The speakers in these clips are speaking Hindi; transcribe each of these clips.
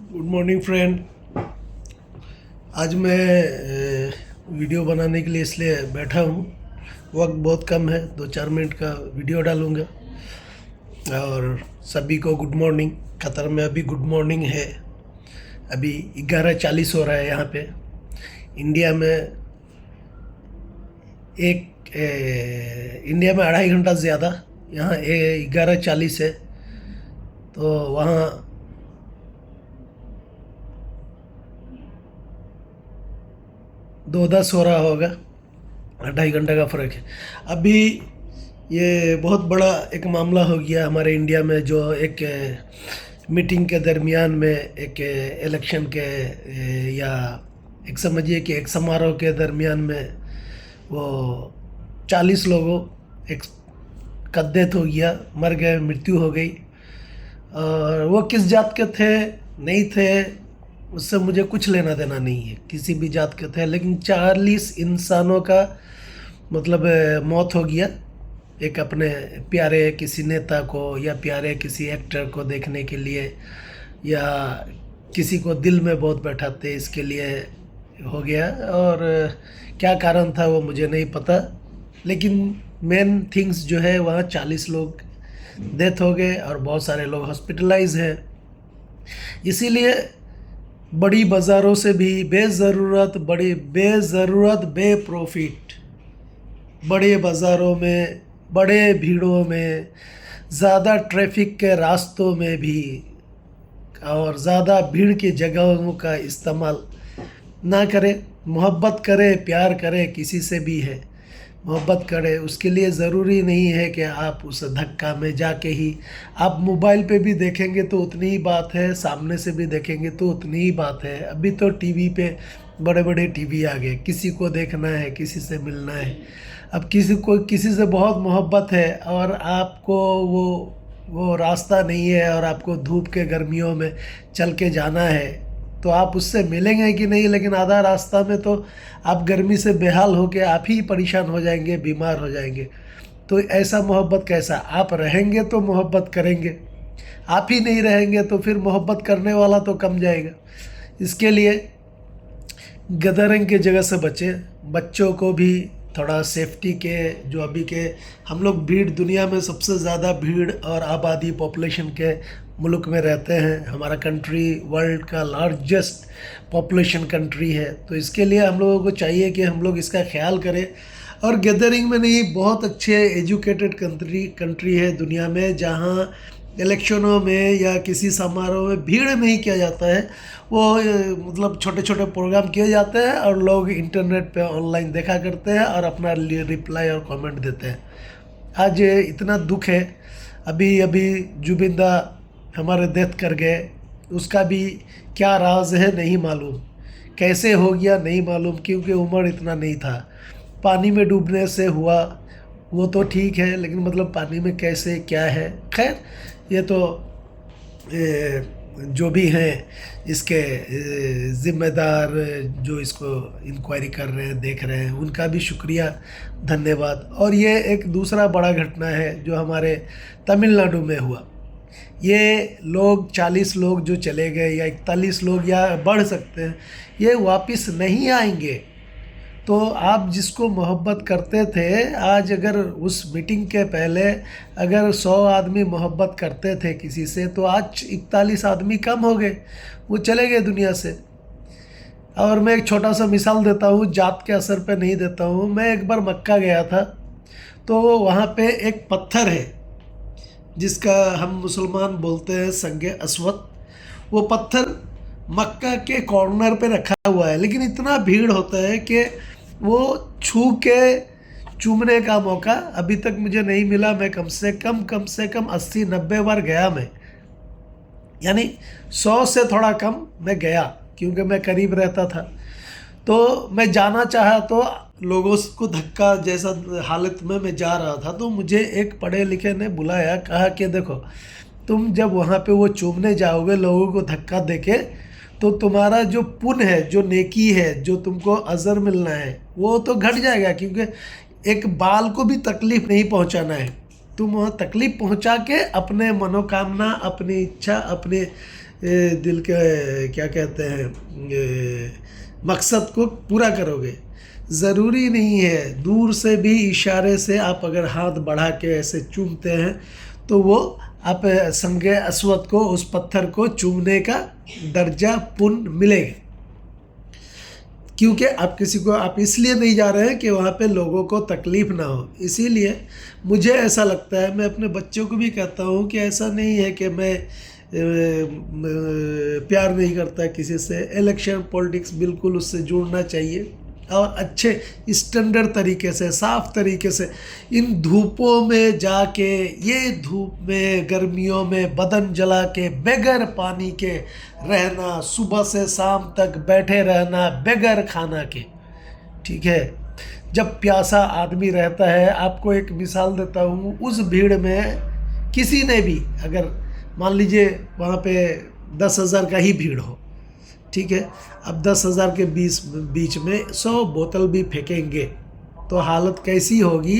Good morning friend. आज मैं वीडियो बनाने के लिए इसलिए बैठा हूँ। वक्त बहुत कम है, 2-4 मिनट का वीडियो डालूँगा। और सभी को गुड मॉर्निंग। कतर में अभी गुड मॉर्निंग है। अभी 11:40 हो रहा है यहाँ पे। इंडिया में इंडिया में 2.5 घंटा ज़्यादा, यहाँ 11:40 है। तो वहाँ 2:10 हो रहा होगा। 2.5 घंटे का फ़र्क है। अभी ये बहुत बड़ा एक मामला हो गया हमारे इंडिया में, जो एक मीटिंग के दरमियान में एक इलेक्शन के या एक समझिए कि एक समारोह के दरमियान में वो 40 लोगों एक का डेथ हो गया, मर गए, मृत्यु हो गई। और वो किस जात के थे नहीं थे उससे मुझे कुछ लेना देना नहीं है, किसी भी जात के थे, लेकिन 40 इंसानों का मतलब मौत हो गया। एक अपने प्यारे किसी नेता को या प्यारे किसी एक्टर को देखने के लिए, या किसी को दिल में बहुत बैठाते इसके लिए हो गया। और क्या कारण था वो मुझे नहीं पता, लेकिन मेन थिंग्स जो है वहाँ 40 लोग डेथ हो गए और बहुत सारे लोग हॉस्पिटलाइज हैं। इसीलिए बड़ी बाज़ारों से भी बेज़रूरत बेप्रॉफिट बड़े बाज़ारों में, बड़े भीड़ों में, ज़्यादा ट्रैफिक के रास्तों में भी और ज़्यादा भीड़ की जगहों का इस्तेमाल ना करें। मोहब्बत करे, प्यार करे, किसी से भी है मोहब्बत करे। उसके लिए ज़रूरी नहीं है कि आप उस धक्का में जाके ही, आप मोबाइल पे भी देखेंगे तो उतनी ही बात है, सामने से भी देखेंगे तो उतनी ही बात है। अभी तो टीवी पे बड़े बड़े टीवी आ गए, किसी को देखना है, किसी से मिलना है। अब किसी से बहुत मोहब्बत है और आपको वो रास्ता नहीं है और आपको धूप के गर्मियों में चल के जाना है, तो आप उससे मिलेंगे कि नहीं। लेकिन आधा रास्ता में तो आप गर्मी से बेहाल होकर आप ही परेशान हो जाएंगे, बीमार हो जाएंगे। तो ऐसा मोहब्बत कैसा? आप रहेंगे तो मोहब्बत करेंगे, आप ही नहीं रहेंगे तो फिर मोहब्बत करने वाला तो कम जाएगा। इसके लिए गदरिंग की जगह से बचें। बच्चों को भी थोड़ा सेफ्टी के, जो अभी के हम लोग भीड़, दुनिया में सबसे ज़्यादा भीड़ और आबादी पॉपुलेशन के मुल्क में रहते हैं। हमारा कंट्री वर्ल्ड का लार्जेस्ट पॉपुलेशन कंट्री है, तो इसके लिए हम लोगों को चाहिए कि हम लोग इसका ख्याल करें। और गैदरिंग में नहीं, बहुत अच्छे एजुकेटेड कंट्री है दुनिया में, जहाँ इलेक्शनों में या किसी समारोह में भीड़ नहीं किया जाता है। वो मतलब छोटे छोटे प्रोग्राम किए जाते हैं और लोग इंटरनेट पे ऑनलाइन देखा करते हैं और अपना रिप्लाई और कमेंट देते हैं। आज इतना दुख है। अभी अभी जुबिंदा हमारे डेथ कर गए, उसका भी क्या राज है नहीं मालूम, कैसे हो गया नहीं मालूम, क्योंकि उम्र इतना नहीं था। पानी में डूबने से हुआ वो तो ठीक है, लेकिन मतलब पानी में कैसे क्या है, खैर ये तो जो भी हैं इसके ज़िम्मेदार, जो इसको इंक्वायरी कर रहे हैं, देख रहे हैं, उनका भी शुक्रिया, धन्यवाद। और ये एक दूसरा बड़ा घटना है जो हमारे तमिलनाडु में हुआ। ये लोग 40 लोग जो चले गए, या 41 लोग, या बढ़ सकते हैं, ये वापस नहीं आएंगे। तो आप जिसको मोहब्बत करते थे, आज अगर उस मीटिंग के पहले अगर 100 आदमी मोहब्बत करते थे किसी से, तो आज 41 आदमी कम हो गए, वो चले गए दुनिया से। और मैं एक छोटा सा मिसाल देता हूँ, जात के असर पे नहीं देता हूँ। मैं एक बार मक्का गया था, तो वहाँ पे एक पत्थर है जिसका हम मुसलमान बोलते हैं संगे अस्वद। वो पत्थर मक्का के कॉर्नर पे रखा हुआ है, लेकिन इतना भीड़ होता है कि वो छू के चूमने का मौका अभी तक मुझे नहीं मिला। मैं कम से कम 80-90 बार गया मैं, यानी 100 से थोड़ा कम मैं गया, क्योंकि मैं करीब रहता था। तो मैं जाना चाहा तो लोगों को धक्का जैसा हालत में मैं जा रहा था, तो मुझे एक पढ़े लिखे ने बुलाया, कहा कि देखो, तुम जब वहाँ पे वो चूमने जाओगे लोगों को धक्का देके, तो तुम्हारा जो पुण्य है, जो नेकी है, जो तुमको अजर मिलना है, वो तो घट जाएगा। क्योंकि एक बाल को भी तकलीफ़ नहीं पहुँचाना है, तुम वहाँ तकलीफ़ पहुँचा के अपने मनोकामना, अपनी इच्छा, अपने दिल के क्या कहते हैं मकसद को पूरा करोगे। ज़रूरी नहीं है, दूर से भी इशारे से आप अगर हाथ बढ़ा के ऐसे चूमते हैं तो वो आप संगे अस्वद को, उस पत्थर को चूमने का दर्जा पुण्य मिलेगा। क्योंकि आप किसी को, आप इसलिए नहीं जा रहे हैं कि वहाँ पे लोगों को तकलीफ़ ना हो। इसीलिए मुझे ऐसा लगता है, मैं अपने बच्चों को भी कहता हूँ कि ऐसा नहीं है कि मैं प्यार नहीं करता किसी से। इलेक्शन पॉलिटिक्स बिल्कुल उससे जुड़ना चाहिए और अच्छे स्टैंडर्ड तरीके से, साफ तरीके से। इन धूपों में जाके, ये धूप में गर्मियों में बदन जला के बगैर पानी के रहना, सुबह से शाम तक बैठे रहना बगैर खाना के, ठीक है। जब प्यासा आदमी रहता है, आपको एक मिसाल देता हूँ, उस भीड़ में किसी ने भी, अगर मान लीजिए वहाँ पे 10,000 का ही भीड़ हो, ठीक है, अब 10,000 के बीच में 100 बोतल भी फेंकेंगे तो हालत कैसी होगी?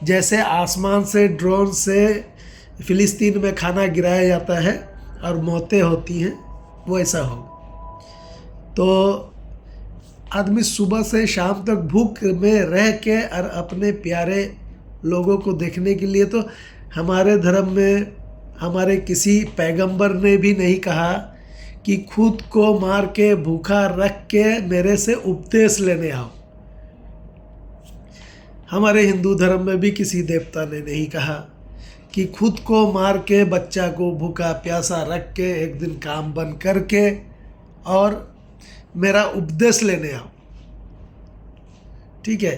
जैसे आसमान से ड्रोन से फ़िलिस्तीन में खाना गिराया जाता है और मौतें होती हैं, वो ऐसा होगा। तो आदमी सुबह से शाम तक भूख में रह के और अपने प्यारे लोगों को देखने के लिए, तो हमारे धर्म में हमारे किसी पैगंबर ने भी नहीं कहा कि खुद को मार के भूखा रख के मेरे से उपदेश लेने आओ। हमारे हिंदू धर्म में भी किसी देवता ने नहीं कहा कि खुद को मार के बच्चा को भूखा प्यासा रख के एक दिन काम बंद करके और मेरा उपदेश लेने आओ, ठीक है।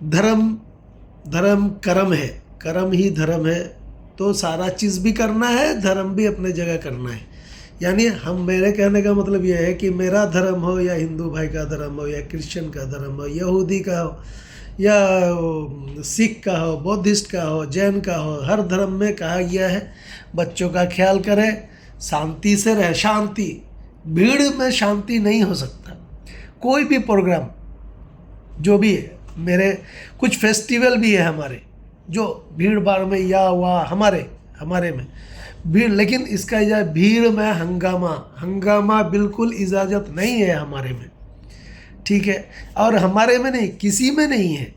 धर्म कर्म है, कर्म ही धर्म है। तो सारा चीज़ भी करना है, धर्म भी अपने जगह करना है। यानी मेरे कहने का मतलब यह है कि मेरा धर्म हो या हिंदू भाई का धर्म हो या क्रिश्चियन का धर्म हो, यहूदी का हो या सिख का हो, बौद्धिस्ट का हो, जैन का हो, हर धर्म में कहा गया है बच्चों का ख्याल करें, शांति से रहे। शांति, भीड़ में शांति नहीं हो सकता। कोई भी प्रोग्राम जो भी है, मेरे कुछ फेस्टिवल भी है हमारे जो भीड़ भाड़ में या हुआ हमारे में भीड़, लेकिन इसका भीड़ में हंगामा बिल्कुल इजाज़त नहीं है हमारे में, ठीक है। और हमारे में नहीं, किसी में नहीं है।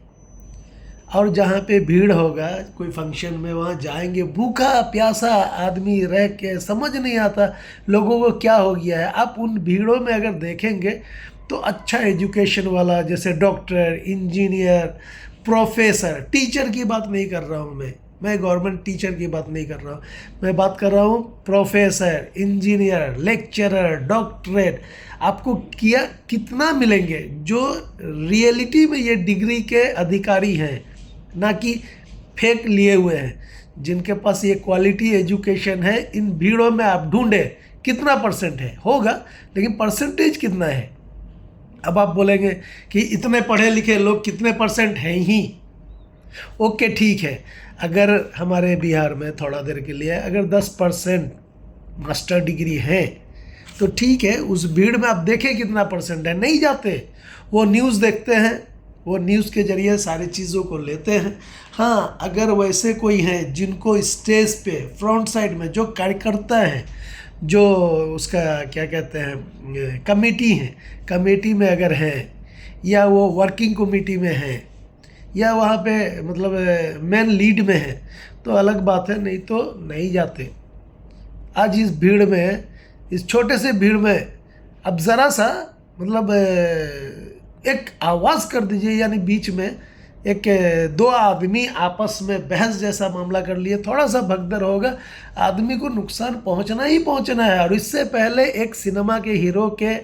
और जहाँ पे भीड़ होगा कोई फंक्शन में, वहाँ जाएंगे, भूखा प्यासा आदमी रह के समझ नहीं आता लोगों को क्या हो गया है। आप उन भीड़ों में अगर देखेंगे तो अच्छा एजुकेशन वाला, जैसे डॉक्टर, इंजीनियर, प्रोफेसर, टीचर की बात नहीं कर रहा हूँ मैं गवर्नमेंट टीचर की बात नहीं कर रहा हूँ, मैं बात कर रहा हूँ प्रोफेसर, इंजीनियर, लेक्चरर, डॉक्टरेट। आपको कितना मिलेंगे जो रियलिटी में ये डिग्री के अधिकारी हैं, ना कि फेक लिए हुए हैं, जिनके पास ये क्वालिटी एजुकेशन है। इन भीड़ों में आप ढूंढे कितना परसेंट है, होगा, लेकिन परसेंटेज कितना है? अब आप बोलेंगे कि इतने पढ़े लिखे लोग कितने परसेंट हैं ही। ओके, ठीक है, अगर हमारे बिहार में थोड़ा देर के लिए अगर 10% मास्टर डिग्री है तो ठीक है, उस भीड़ में आप देखें कितना परसेंट है। नहीं जाते, वो न्यूज़ देखते हैं, वो न्यूज़ के ज़रिए सारी चीज़ों को लेते हैं। हाँ, अगर वैसे कोई हैं जिनको स्टेज पे फ्रंट साइड में जो कार्यकर्ता हैं, जो उसका क्या कहते हैं कमेटी है, कमेटी में अगर हैं या वो वर्किंग कमेटी में हैं या वहाँ पे मतलब मेन लीड में है तो अलग बात है, नहीं तो नहीं जाते। आज इस भीड़ में, इस छोटे से भीड़ में अब ज़रा सा मतलब एक आवाज़ कर दीजिए, यानी बीच में एक दो आदमी आपस में बहस जैसा मामला कर लिए, थोड़ा सा भगदड़ होगा, आदमी को नुकसान पहुंचना ही पहुंचना है। और इससे पहले एक सिनेमा के हीरो के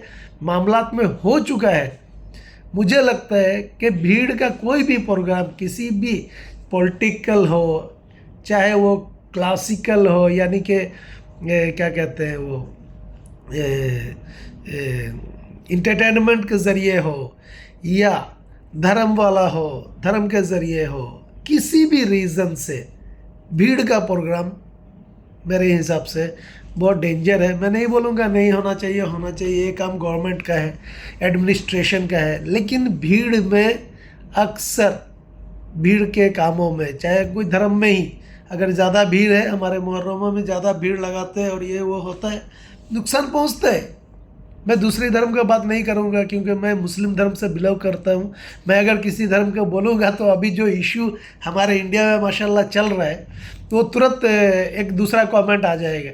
मामलात में हो चुका है। मुझे लगता है कि भीड़ का कोई भी प्रोग्राम, किसी भी पॉलिटिकल हो, चाहे वो क्लासिकल हो, यानी कि क्या कहते हैं वो इंटरटेनमेंट के ज़रिए हो, या धर्म वाला हो, धर्म के ज़रिए हो, किसी भी रीज़न से भीड़ का प्रोग्राम मेरे हिसाब से बहुत डेंजर है। मैं नहीं बोलूँगा नहीं होना चाहिए, होना चाहिए, ये काम गवर्नमेंट का है, एडमिनिस्ट्रेशन का है, लेकिन भीड़ में अक्सर, भीड़ के कामों में, चाहे कोई धर्म में ही अगर ज़्यादा भीड़ है, हमारे मुहर्रमों में ज़्यादा भीड़ लगाते हैं और ये वो होता है, नुकसान पहुंचता है। मैं दूसरे धर्म का बात नहीं करूंगा क्योंकि मैं मुस्लिम धर्म से बिलोंग करता हूं। मैं अगर किसी धर्म को बोलूँगा तो अभी जो इशू हमारे इंडिया में माशाल्लाह चल रहा है, तो वो तुरंत एक दूसरा कमेंट आ जाएगा।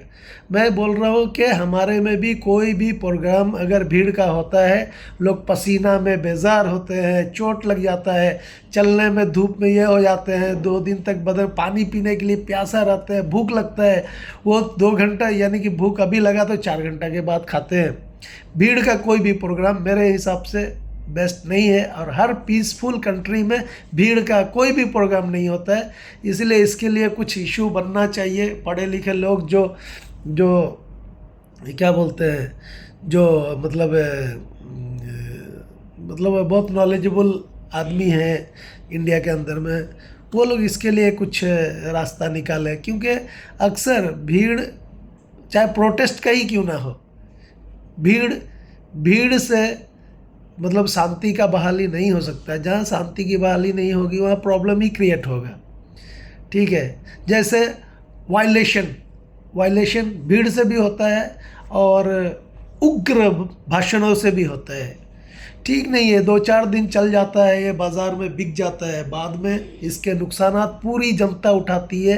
मैं बोल रहा हूँ कि हमारे में भी कोई भी प्रोग्राम अगर भीड़ का होता है, लोग पसीना में बेजार होते हैं, चोट लग जाता है, चलने में धूप में ये हो जाते हैं, 2 दिन तक बदन पानी पीने के लिए प्यासा रहते हैं, भूख लगता है, वो 2 घंटा यानी कि भूख अभी लगा तो 4 घंटा के बाद खाते हैं। भीड़ का कोई भी प्रोग्राम मेरे हिसाब से बेस्ट नहीं है, और हर पीसफुल कंट्री में भीड़ का कोई भी प्रोग्राम नहीं होता है। इसलिए इसके लिए कुछ इशू बनना चाहिए। पढ़े लिखे लोग जो जो क्या बोलते हैं, जो मतलब बहुत नॉलेजेबल आदमी हैं इंडिया के अंदर में, वो लोग इसके लिए कुछ रास्ता निकालें। क्योंकि अक्सर भीड़, चाहे प्रोटेस्ट का ही क्यों ना हो, भीड़ से मतलब शांति का बहाली नहीं हो सकता है। जहाँ शांति की बहाली नहीं होगी वहाँ प्रॉब्लम ही क्रिएट होगा। ठीक है, जैसे वायलेशन भीड़ से भी होता है और उग्र भाषणों से भी होता है। ठीक नहीं है, 2-4 दिन चल जाता है, ये बाज़ार में बिक जाता है, बाद में इसके नुकसानात पूरी जनता उठाती है।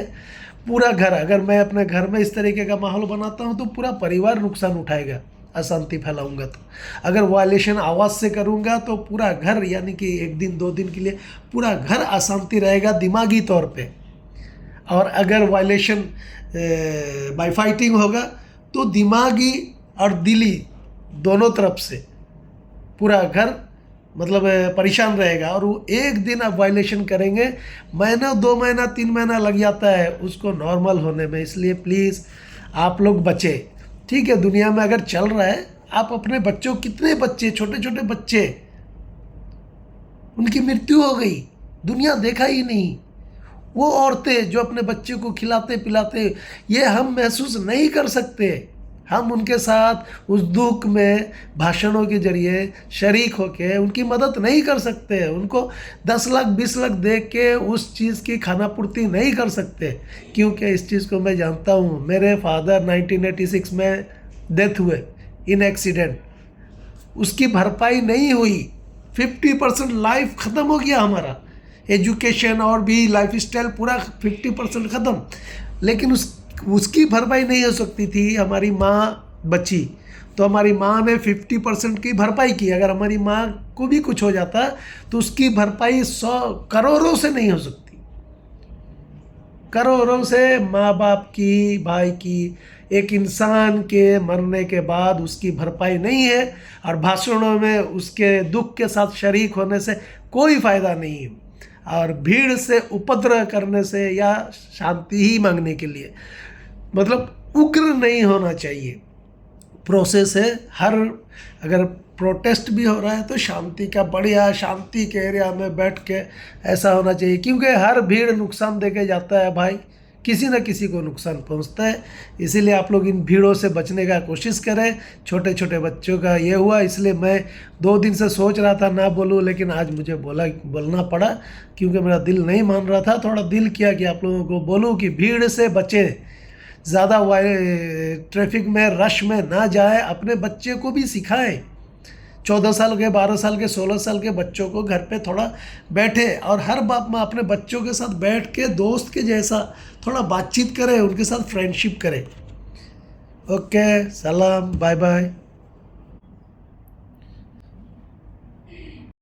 पूरा घर, अगर मैं अपने घर में इस तरीके का माहौल बनाता हूँ तो पूरा परिवार नुकसान उठाएगा, अशांति फैलाऊंगा तो। अगर वायलेशन आवाज़ से करूँगा तो पूरा घर, यानी कि 1 दिन 2 दिन के लिए पूरा घर अशांति रहेगा दिमागी तौर पे। और अगर वायलेशन बाय फाइटिंग होगा तो दिमागी और दिली दोनों तरफ से पूरा घर मतलब परेशान रहेगा। और वो 1 दिन आप वायलेशन करेंगे, महीना 2 महीना 3 महीना लग जाता है उसको नॉर्मल होने में। इसलिए प्लीज़ आप लोग बचे। ठीक है, दुनिया में अगर चल रहा है, आप अपने बच्चों, कितने बच्चे, छोटे छोटे बच्चे, उनकी मृत्यु हो गई, दुनिया देखा ही नहीं। वो औरतें जो अपने बच्चे को खिलाते पिलाते, ये हम महसूस नहीं कर सकते। हम उनके साथ उस दुख में भाषणों के जरिए शरीक होके उनकी मदद नहीं कर सकते। उनको 10 लाख 20 लाख दे के उस चीज़ की खाना पूर्ति नहीं कर सकते। क्योंकि इस चीज़ को मैं जानता हूँ। मेरे फादर 1986 में डेथ हुए इन एक्सीडेंट, उसकी भरपाई नहीं हुई। 50% लाइफ ख़त्म हो गया हमारा, एजुकेशन और भी लाइफ स्टाइल पूरा 50% ख़त्म। लेकिन उसकी भरपाई नहीं हो सकती थी। हमारी माँ बची तो हमारी माँ ने 50% की भरपाई की। अगर हमारी माँ को भी कुछ हो जाता तो उसकी भरपाई 100 करोड़ों से नहीं हो सकती। करोड़ों से माँ बाप की, भाई की, एक इंसान के मरने के बाद उसकी भरपाई नहीं है। और भाषणों में उसके दुख के साथ शरीक होने से कोई फ़ायदा नहीं है। और भीड़ से उपद्रव करने से या शांति ही मांगने के लिए, मतलब उग्र नहीं होना चाहिए। प्रोसेस है, हर अगर प्रोटेस्ट भी हो रहा है तो शांति का, बढ़िया शांति के एरिया में बैठ के ऐसा होना चाहिए। क्योंकि हर भीड़ नुकसान दे के जाता है भाई, किसी न किसी को नुकसान पहुंचता है। इसीलिए आप लोग इन भीड़ों से बचने का कोशिश करें। छोटे छोटे बच्चों का ये हुआ, इसलिए मैं 2 दिन से सोच रहा था ना बोलूं, लेकिन आज मुझे बोलना पड़ा क्योंकि मेरा दिल नहीं मान रहा था। थोड़ा दिल किया कि आप लोगों को बोलूं कि भीड़ से बचें, ज़्यादा ट्रैफिक में, रश में ना जाए। अपने बच्चे को भी सिखाएं, 14 साल के, 12 साल के, 16 साल के बच्चों को घर पे थोड़ा बैठे और हर बात में अपने बच्चों के साथ बैठ के दोस्त के जैसा थोड़ा बातचीत करें, उनके साथ फ्रेंडशिप करें। ओके, सलाम, बाय बाय।